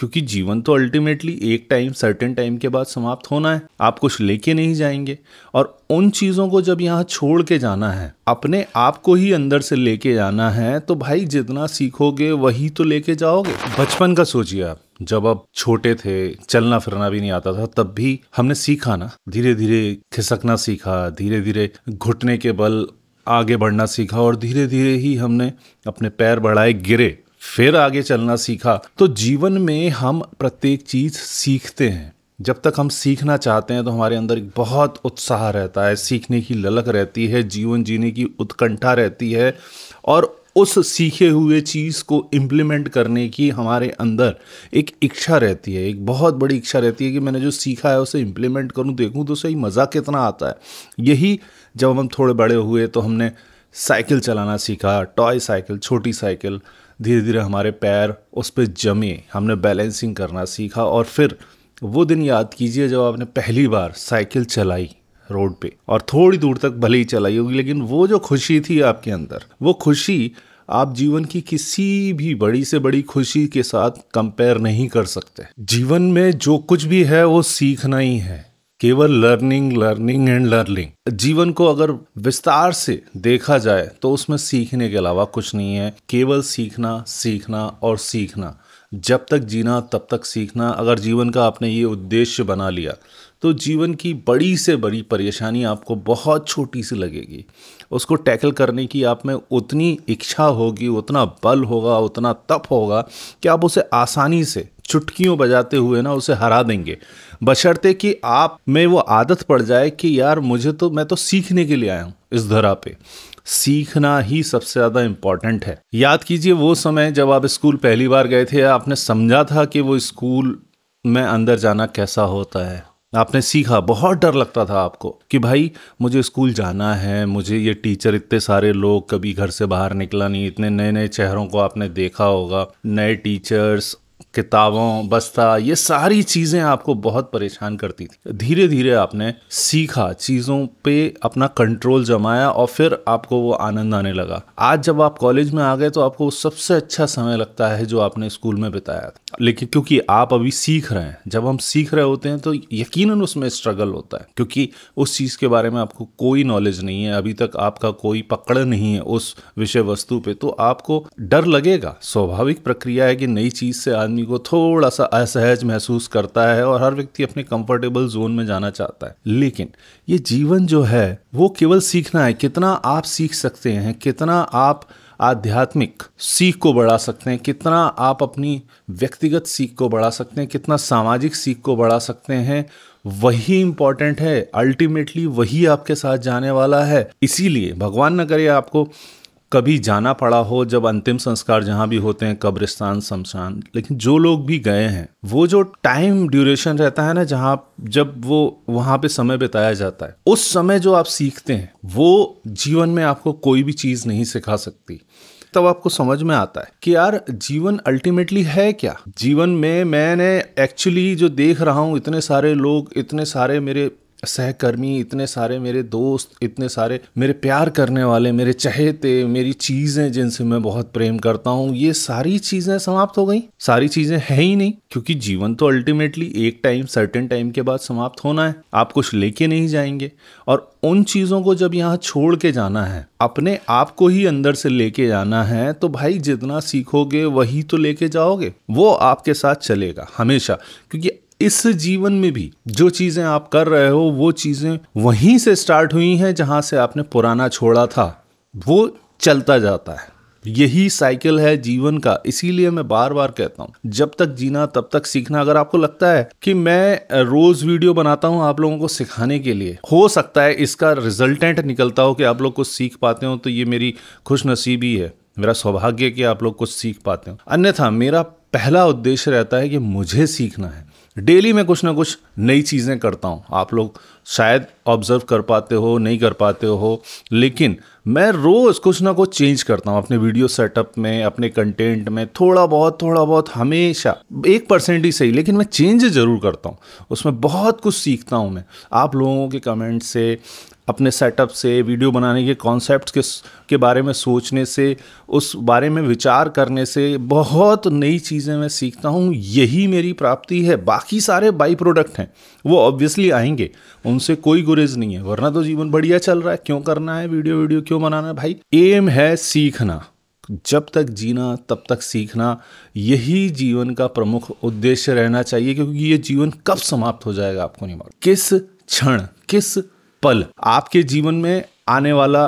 क्योंकि जीवन तो अल्टीमेटली एक टाइम सर्टेन टाइम के बाद समाप्त होना है। आप कुछ लेके नहीं जाएंगे और उन चीज़ों को जब यहाँ छोड़ के जाना है, अपने आप को ही अंदर से लेके जाना है, तो भाई जितना सीखोगे वही तो लेके जाओगे। बचपन का सोचिए आप, जब आप छोटे थे, चलना फिरना भी नहीं आता था, तब भी हमने सीखा ना, धीरे धीरे खिसकना सीखा, धीरे धीरे घुटने के बल आगे बढ़ना सीखा और धीरे धीरे ही हमने अपने पैर बढ़ाए, गिरे, फिर आगे चलना सीखा। तो जीवन में हम प्रत्येक चीज सीखते हैं। जब तक हम सीखना चाहते हैं तो हमारे अंदर एक बहुत उत्साह रहता है, सीखने की ललक रहती है, जीवन जीने की उत्कंठा रहती है और उस सीखे हुए चीज को इम्प्लीमेंट करने की हमारे अंदर एक इच्छा रहती है, एक बहुत बड़ी इच्छा रहती है कि मैंने जो सीखा है उसे इम्प्लीमेंट करूं, देखूं तो सही मज़ा कितना आता है। यही जब हम थोड़े बड़े हुए तो हमने साइकिल चलाना सीखा, टॉय साइकिल, छोटी साइकिल, धीरे धीरे हमारे पैर उस पर जमे, हमने बैलेंसिंग करना सीखा और फिर वो दिन याद कीजिए जब आपने पहली बार साइकिल चलाई रोड पे और थोड़ी दूर तक भले ही चलाई होगी, लेकिन वो जो खुशी थी आपके अंदर, वो खुशी आप जीवन की किसी भी बड़ी से बड़ी खुशी के साथ कंपेयर नहीं कर सकते। जीवन में जो कुछ भी है वो सीखना ही है, केवल लर्निंग लर्निंग एंड लर्निंग। जीवन को अगर विस्तार से देखा जाए तो उसमें सीखने के अलावा कुछ नहीं है, केवल सीखना सीखना और सीखना। जब तक जीना तब तक सीखना। अगर जीवन का आपने ये उद्देश्य बना लिया तो जीवन की बड़ी से बड़ी परेशानी आपको बहुत छोटी सी लगेगी। उसको टैकल करने की आप में उतनी इच्छा होगी, उतना बल होगा, उतना तप होगा कि आप उसे आसानी से चुटकियों बजाते हुए ना उसे हरा देंगे, बशर्ते कि आप में वो आदत पड़ जाए कि यार मैं तो सीखने के लिए आया हूँ इस धरा पे। सीखना ही सबसे ज़्यादा इम्पॉर्टेंट है। याद कीजिए वो समय जब आप स्कूल पहली बार गए थे, आपने समझा था कि वो स्कूल में अंदर जाना कैसा होता है। आपने सीखा, बहुत डर लगता था आपको कि भाई मुझे स्कूल जाना है, मुझे ये टीचर, इतने सारे लोग, कभी घर से बाहर निकला नहीं, इतने नए नए चेहरों को आपने देखा होगा, नए टीचर्स, किताबों, बस्ता, ये सारी चीज़ें आपको बहुत परेशान करती थी। धीरे धीरे आपने सीखा, चीज़ों पे अपना कंट्रोल जमाया और फिर आपको वो आनंद आने लगा। आज जब आप कॉलेज में आ गए तो आपको सबसे अच्छा समय लगता है जो आपने स्कूल में बिताया था, लेकिन क्योंकि आप अभी सीख रहे हैं। जब हम सीख रहे होते हैं तो यकीनन उसमें स्ट्रगल होता है, क्योंकि उस चीज़ के बारे में आपको कोई नॉलेज नहीं है, अभी तक आपका कोई पकड़ नहीं है उस विषय वस्तु पे, तो आपको डर लगेगा। स्वाभाविक प्रक्रिया है कि नई चीज़ से आदमी को थोड़ा सा असहज महसूस करता है और हर व्यक्ति अपने कंफर्टेबल जोन में जाना चाहता है। लेकिन ये जीवन जो है वो केवल सीखना है। कितना आप सीख सकते हैं, कितना आप आध्यात्मिक सीख को बढ़ा सकते हैं, कितना आप अपनी व्यक्तिगत सीख को बढ़ा सकते हैं, कितना सामाजिक सीख को बढ़ा सकते हैं, वही इंपॉर्टेंट है। अल्टीमेटली वही आपके साथ जाने वाला है। इसीलिए भगवान न करे आपको कभी जाना पड़ा हो, जब अंतिम संस्कार जहाँ भी होते हैं, कब्रिस्तान, शमशान, लेकिन जो लोग भी गए हैं, वो जो टाइम ड्यूरेशन रहता है ना, जब वो वहाँ पे समय बिताया जाता है, उस समय जो आप सीखते हैं वो जीवन में आपको कोई भी चीज़ नहीं सिखा सकती। तब आपको समझ में आता है कि यार जीवन अल्टीमेटली है क्या। जीवन में मैंने एक्चुअली जो देख रहा हूँ, इतने सारे लोग, इतने सारे मेरे सहकर्मी, इतने सारे मेरे दोस्त, इतने सारे मेरे प्यार करने वाले, मेरे चहेते, मेरी चीज़ें जिनसे मैं बहुत प्रेम करता हूँ, ये सारी चीज़ें समाप्त हो गई। सारी चीज़ें हैं ही नहीं, क्योंकि जीवन तो अल्टीमेटली एक टाइम सर्टेन टाइम के बाद समाप्त होना है। आप कुछ लेके नहीं जाएंगे और उन चीज़ों को जब यहाँ छोड़ के जाना है, अपने आप को ही अंदर से लेके जाना है, तो भाई जितना सीखोगे वही तो लेके जाओगे। वो आपके साथ चलेगा हमेशा, क्योंकि इस जीवन में भी जो चीजें आप कर रहे हो वो चीजें वहीं से स्टार्ट हुई हैं जहां से आपने पुराना छोड़ा था, वो चलता जाता है। यही साइकिल है जीवन का। इसीलिए मैं बार बार कहता हूं, जब तक जीना तब तक सीखना। अगर आपको लगता है कि मैं रोज वीडियो बनाता हूं आप लोगों को सिखाने के लिए, हो सकता है इसका रिजल्टेंट निकलता हो कि आप लोग कुछ सीख पाते हो, तो ये मेरी खुशनसीबी है, मेरा सौभाग्य कि आप लोग कुछ सीख पाते हो। अन्यथा मेरा पहला उद्देश्य रहता है कि मुझे सीखना है। डेली मैं कुछ ना कुछ नई चीज़ें करता हूँ। आप लोग शायद ऑब्जर्व कर पाते हो, नहीं कर पाते हो, लेकिन मैं रोज़ कुछ ना कुछ चेंज करता हूँ अपने वीडियो सेटअप में, अपने कंटेंट में। थोड़ा बहुत हमेशा 1% ही सही, लेकिन मैं चेंज ज़रूर करता हूँ। उसमें बहुत कुछ सीखता हूँ मैं, आप लोगों के कमेंट से, अपने सेटअप से, वीडियो बनाने के कॉन्सेप्ट्स के बारे में सोचने से, उस बारे में विचार करने से बहुत नई चीज़ें मैं सीखता हूँ। यही मेरी प्राप्ति है। बाकी सारे बाई प्रोडक्ट हैं, वो ऑब्वियसली आएंगे, उनसे कोई गुरेज नहीं है, वरना तो जीवन बढ़िया चल रहा है। क्यों करना है वीडियो क्यों बनाना है भाई? एम है सीखना। जब तक जीना तब तक सीखना, यही जीवन का प्रमुख उद्देश्य रहना चाहिए, क्योंकि ये जीवन कब समाप्त हो जाएगा आपको नहीं मालूम। किस क्षण, किस पल आपके जीवन में आने वाला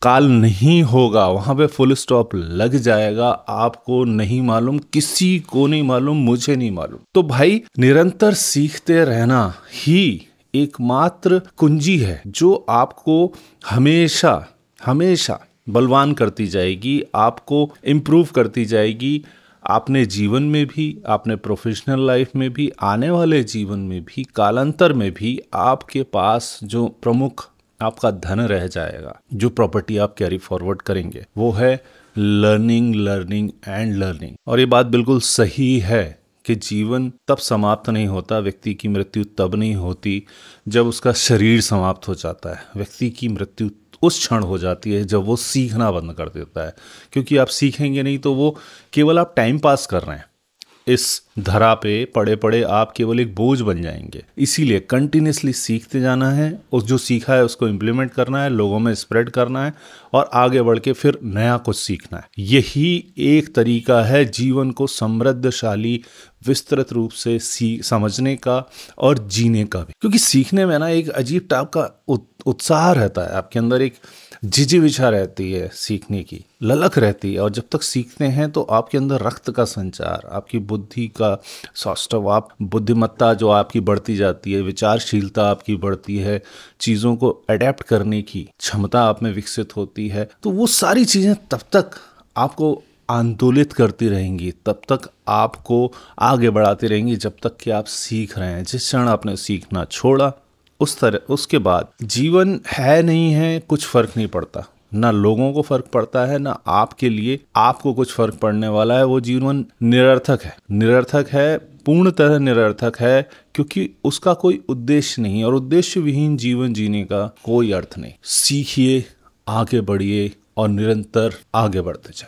काल नहीं होगा, वहां पे फुल स्टॉप लग जाएगा, आपको नहीं मालूम, किसी को नहीं मालूम, मुझे नहीं मालूम। तो भाई निरंतर सीखते रहना ही एकमात्र कुंजी है जो आपको हमेशा हमेशा बलवान करती जाएगी, आपको इम्प्रूव करती जाएगी, आपने जीवन में भी, आपने प्रोफेशनल लाइफ में भी, आने वाले जीवन में भी, कालांतर में भी आपके पास जो प्रमुख आपका धन रह जाएगा, जो प्रॉपर्टी आप कैरी फॉरवर्ड करेंगे, वो है लर्निंग, लर्निंग एंड लर्निंग। और ये बात बिल्कुल सही है कि जीवन तब समाप्त नहीं होता, व्यक्ति की मृत्यु तब नहीं होती जब उसका शरीर समाप्त हो जाता है। व्यक्ति की मृत्यु उस क्षण हो जाती है जब वो सीखना बंद कर देता है, क्योंकि आप सीखेंगे नहीं तो वो केवल आप टाइम पास कर रहे हैं। इस धरा पे पड़े पड़े आप केवल एक बोझ बन जाएंगे। इसीलिए कंटिन्यूसली सीखते जाना है, उस जो सीखा है उसको इम्प्लीमेंट करना है, लोगों में स्प्रेड करना है और आगे बढ़ के फिर नया कुछ सीखना है। यही एक तरीका है जीवन को समृद्धशाली, विस्तृत रूप से समझने का और जीने का भी। क्योंकि सीखने में ना एक अजीब टाइप का उत्साह रहता है, आपके अंदर एक जिजीविषा रहती है, सीखने की ललक रहती है। और जब तक सीखते हैं तो आपके अंदर रक्त का संचार, आपकी बुद्धि का सौष्ठव, आप बुद्धिमत्ता जो आपकी बढ़ती जाती है, विचारशीलता आपकी बढ़ती है, चीज़ों को अडेप्ट करने की क्षमता आप में विकसित होती है। तो वो सारी चीज़ें तब तक आपको आंदोलित करती रहेंगी, तब तक आपको आगे बढ़ाती रहेंगी, जब तक कि आप सीख रहे हैं। जिस क्षण आपने सीखना छोड़ा, उसके बाद जीवन है नहीं है, कुछ फर्क नहीं पड़ता। ना लोगों को फर्क पड़ता है, ना आपके लिए आपको कुछ फर्क पड़ने वाला है। वो जीवन निरर्थक है, निरर्थक है, पूर्णतः निरर्थक है, क्योंकि उसका कोई उद्देश्य नहीं। और उद्देश्य विहीन जीवन जीने का कोई अर्थ नहीं। सीखिए, आगे बढ़िए और निरंतर आगे बढ़ते जाइए।